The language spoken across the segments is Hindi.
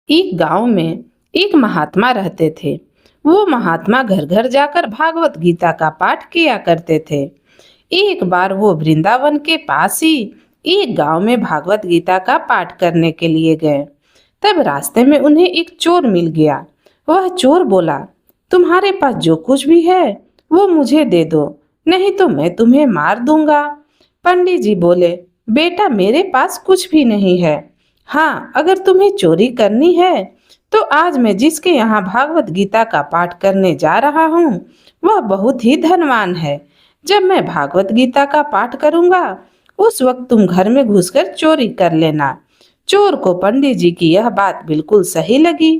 एक गांव में एक महात्मा रहते थे। वो महात्मा घर घर जाकर भागवत गीता का पाठ किया करते थे। एक बार वो वृंदावन के पास ही एक गांव में भागवत गीता का पाठ करने के लिए गए। तब रास्ते में उन्हें एक चोर मिल गया। वह चोर बोला, तुम्हारे पास जो कुछ भी है वो मुझे दे दो, नहीं तो मैं तुम्हें मार दूंगा। पंडित जी बोले, बेटा मेरे पास कुछ भी नहीं है। हाँ, अगर तुम्हें चोरी करनी है तो आज मैं जिसके यहाँ भागवत गीता का पाठ करने जा रहा हूँ वह बहुत ही धनवान है। जब मैं भागवत गीता का पाठ करूँगा उस वक्त तुम घर में घुसकर चोरी कर लेना। चोर को पंडित जी की यह बात बिल्कुल सही लगी।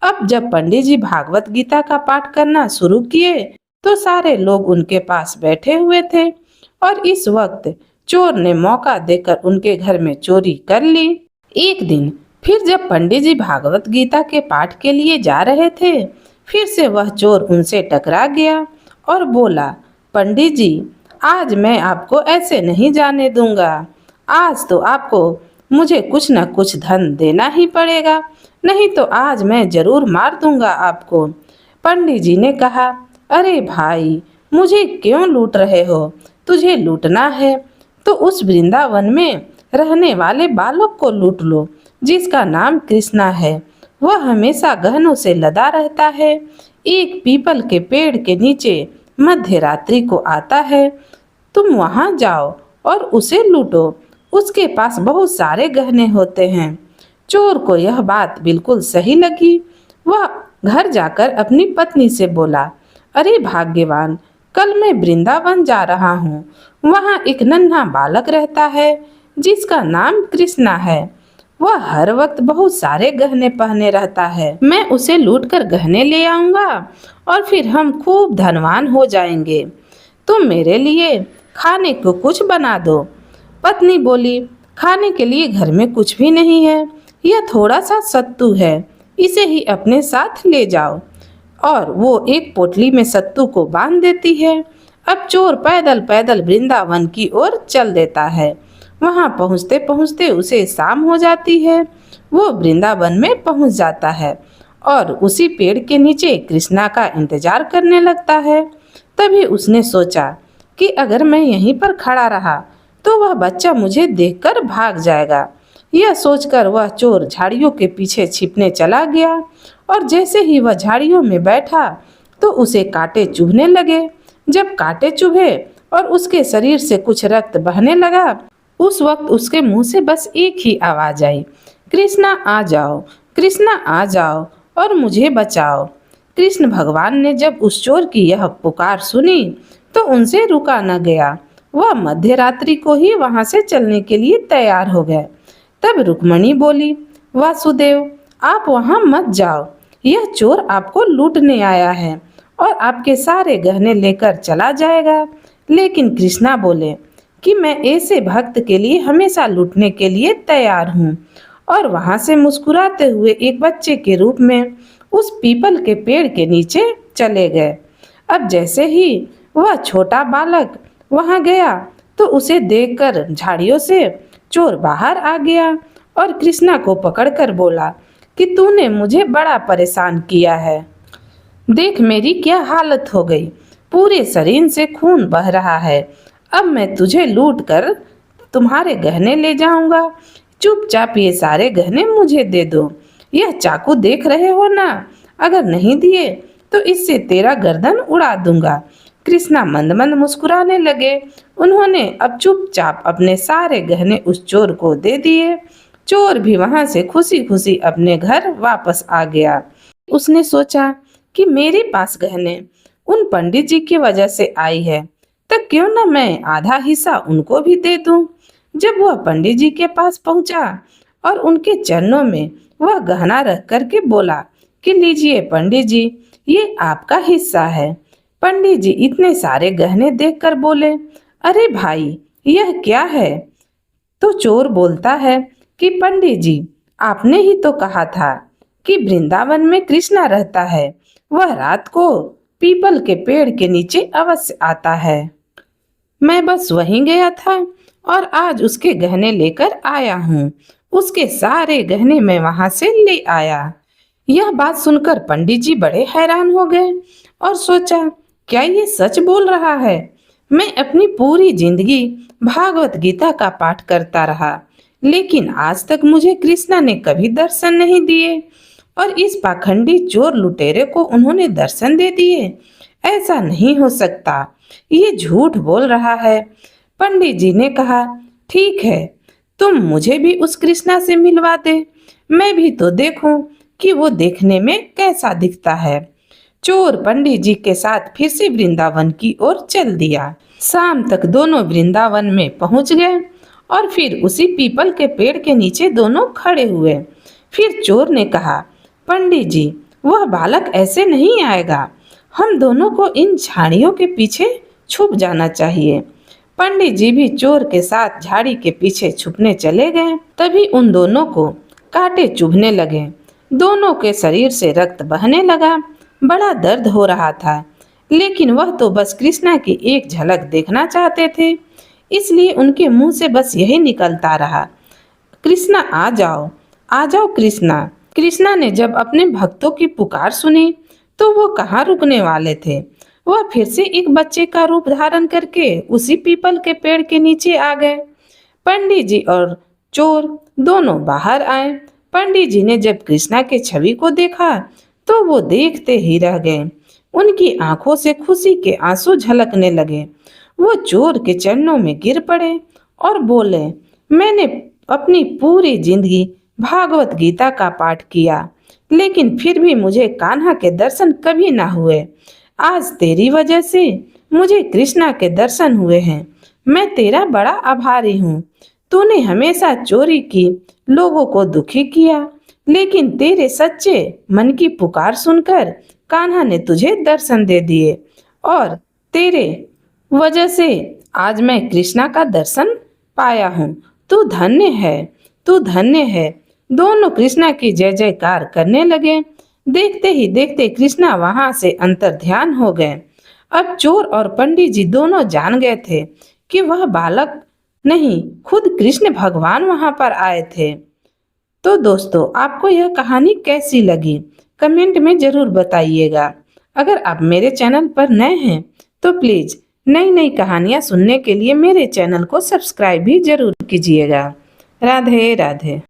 अब जब पंडित जी भागवत गीता का पाठ करना शुरू किए तो सारे लोग उनके पास बैठे हुए थे और इस वक्त चोर ने मौका देकर उनके घर में चोरी कर ली। एक दिन फिर जब पंडित जी भागवत गीता के पाठ के लिए जा रहे थे, फिर से वह चोर उनसे टकरा गया और बोला, पंडित जी आज मैं आपको ऐसे नहीं जाने दूंगा। आज तो आपको मुझे कुछ न कुछ धन देना ही पड़ेगा, नहीं तो आज मैं जरूर मार दूंगा आपको। पंडित जी ने कहा, अरे भाई मुझे क्यों लूट रहे हो? तुझे लूटना है तो उस वृंदावन में रहने वाले बालक को लूट लो जिसका नाम कृष्णा है। वह हमेशा गहनों से लदा रहता है। एक पीपल के पेड़ के नीचे मध्य रात्रि को आता है। तुम वहां जाओ और उसे लूटो। उसके पास बहुत सारे गहने होते हैं। चोर को यह बात बिल्कुल सही लगी। वह घर जाकर अपनी पत्नी से बोला, अरे भाग्यवान, कल मैं वृंदावन जा रहा हूँ। वहाँ एक नन्हा बालक रहता है जिसका नाम कृष्णा है। वह हर वक्त बहुत सारे गहने पहने रहता है। मैं उसे लूट कर गहने ले आऊंगा और फिर हम खूब धनवान हो जाएंगे। तुम मेरे लिए खाने को कुछ बना दो। पत्नी बोली, खाने के लिए घर में कुछ भी नहीं है। यह थोड़ा सा सत्तू है, इसे ही अपने साथ ले जाओ। और वो एक पोटली में सत्तू को बांध देती है। अब चोर पैदल पैदल वृंदावन की ओर चल देता है। वहां पहुंचते पहुंचते उसे शाम हो जाती है। वो वृंदावन में पहुंच जाता है और उसी पेड़ के नीचे कृष्णा का इंतजार करने लगता है। तभी उसने सोचा कि अगर मैं यहीं पर खड़ा रहा तो वह बच्चा मुझे देखकर भाग जाएगा। यह सोचकर वह चोर झाड़ियों के पीछे छिपने चला गया और जैसे ही वह झाड़ियों में बैठा तो उसे कांटे चुभने लगे। जब कांटे चुभे और उसके शरीर से कुछ रक्त बहने लगा, उस वक्त उसके मुंह से बस एक ही आवाज आई, कृष्णा आ जाओ, कृष्णा आ जाओ और मुझे बचाओ। कृष्ण भगवान ने जब उस चोर की यह पुकार सुनी तो उनसे रुका न गया। वह मध्य रात्रि को ही वहां से चलने के लिए तैयार हो गए। तब रुक्मणी बोली, वासुदेव आप वहां मत जाओ, यह चोर आपको लूटने आया है और आपके सारे गहने लेकर चला जाएगा। लेकिन कृष्णा बोले कि मैं ऐसे भक्त के लिए हमेशा लूटने के लिए तैयार हूँ। और वहां से मुस्कुराते हुए एक बच्चे के रूप में उस पीपल के पेड़ के नीचे चले गए। अब जैसे ही वह छोटा बालक वहां गया तो उसे देखकर झाड़ियों से चोर बाहर आ गया और कृष्णा को पकड़कर बोला कि तूने मुझे बड़ा परेशान किया है। देख मेरी क्या हालत हो गई, पूरे शरीर से खून बह रहा है। अब मैं तुझे लूट कर तुम्हारे गहने ले जाऊंगा। चुपचाप ये सारे गहने मुझे दे दो। यह चाकू देख रहे हो ना, अगर नहीं दिए तो इससे तेरा गर्दन उड़ा दूंगा। कृष्णा मंद मंद मुस्कुराने लगे। उन्होंने अब चुपचाप अपने सारे गहने उस चोर को दे दिए। चोर भी वहां से खुशी खुशी अपने घर वापस आ गया। उसने सोचा कि मेरे पास गहने उन पंडित जी की वजह से आई है, तो क्यों न मैं आधा हिस्सा उनको भी दे दूं। जब वह पंडित जी के पास पहुंचा और उनके चरणों में वह गहना रख करके बोला कि लीजिए पंडित जी, ये आपका हिस्सा है। पंडित जी इतने सारे गहने देखकर बोले, अरे भाई यह क्या है? तो चोर बोलता है कि पंडित जी आपने ही तो कहा था कि वृंदावन में कृष्णा रहता है। वह रात को पीपल के पेड़ के नीचे अवश्य आता है। मैं बस वहीं गया था और आज उसके गहने लेकर आया हूँ। उसके सारे गहने मैं वहां से ले आया। यह बात सुनकर पंडित जी बड़े हैरान हो गए और सोचा, क्या ये सच बोल रहा है? मैं अपनी पूरी जिंदगी भागवत गीता का पाठ करता रहा, लेकिन आज तक मुझे कृष्णा ने कभी दर्शन नहीं दिए, और इस पाखंडी चोर लुटेरे को उन्होंने दर्शन दे दिए। ऐसा नहीं हो सकता, ये झूठ बोल रहा है। पंडित जी ने कहा, ठीक है, तुम मुझे भी उस कृष्णा से मिलवा दे, मैं भी तो देखूं कि वो देखने में कैसा दिखता है। चोर पंडित जी के साथ फिर से वृंदावन की ओर चल दिया। शाम तक दोनों वृंदावन में पहुंच गए और फिर उसी पीपल के पेड़ के नीचे दोनों खड़े हुए। फिर चोर ने कहा, पंडित जी, वह बालक ऐसे नहीं आएगा, हम दोनों को इन झाड़ियों के पीछे छुप जाना चाहिए। पंडित जी भी चोर के साथ झाड़ी के पीछे छुपने चले गए। तभी उन दोनों को कांटे चुभने लगे, दोनों के शरीर से रक्त बहने लगा। बड़ा दर्द हो रहा था, लेकिन वह तो बस कृष्णा की एक झलक देखना चाहते थे, इसलिए उनके मुंह से बस यही निकलता रहा, कृष्णा आ जाओ, आ जाओ कृष्णा। कृष्णा ने जब अपने भक्तों की पुकार सुनी तो वो कहाँ रुकने वाले थे। वह फिर से एक बच्चे का रूप धारण करके उसी पीपल के पेड़ के नीचे आ गए। पंडित जी और चोर दोनों बाहर आए। पंडित जी ने जब कृष्णा के छवि को देखा तो वो देखते ही रह गए। उनकी आंखों से खुशी के आंसू झलकने लगे। वो चोर के चरणों में गिर पड़े और बोले, मैंने अपनी पूरी जिंदगी भागवत गीता का पाठ किया, लेकिन फिर भी मुझे कान्हा के दर्शन कभी ना हुए। आज तेरी वजह से मुझे कृष्णा के दर्शन हुए हैं। मैं तेरा बड़ा आभारी हूँ। तूने हमेशा चोरी की, लोगों को दुखी किया, लेकिन तेरे सच्चे मन की पुकार सुनकर कान्हा ने तुझे दर्शन दे दिए, और तेरे वजह से आज मैं कृष्णा का दर्शन पाया हूँ। तू धन्य है, तू धन्य है। दोनों कृष्णा की जय जयकार करने लगे। देखते ही देखते कृष्णा वहां से अंतर्ध्यान हो गए। अब चोर और पंडित जी दोनों जान गए थे कि वह बालक नहीं, खुद कृष्ण भगवान वहां पर आए थे। तो दोस्तों, आपको यह कहानी कैसी लगी कमेंट में जरूर बताइएगा। अगर आप मेरे चैनल पर नए हैं तो प्लीज नई नई कहानियां सुनने के लिए मेरे चैनल को सब्सक्राइब भी जरूर कीजिएगा। राधे राधे।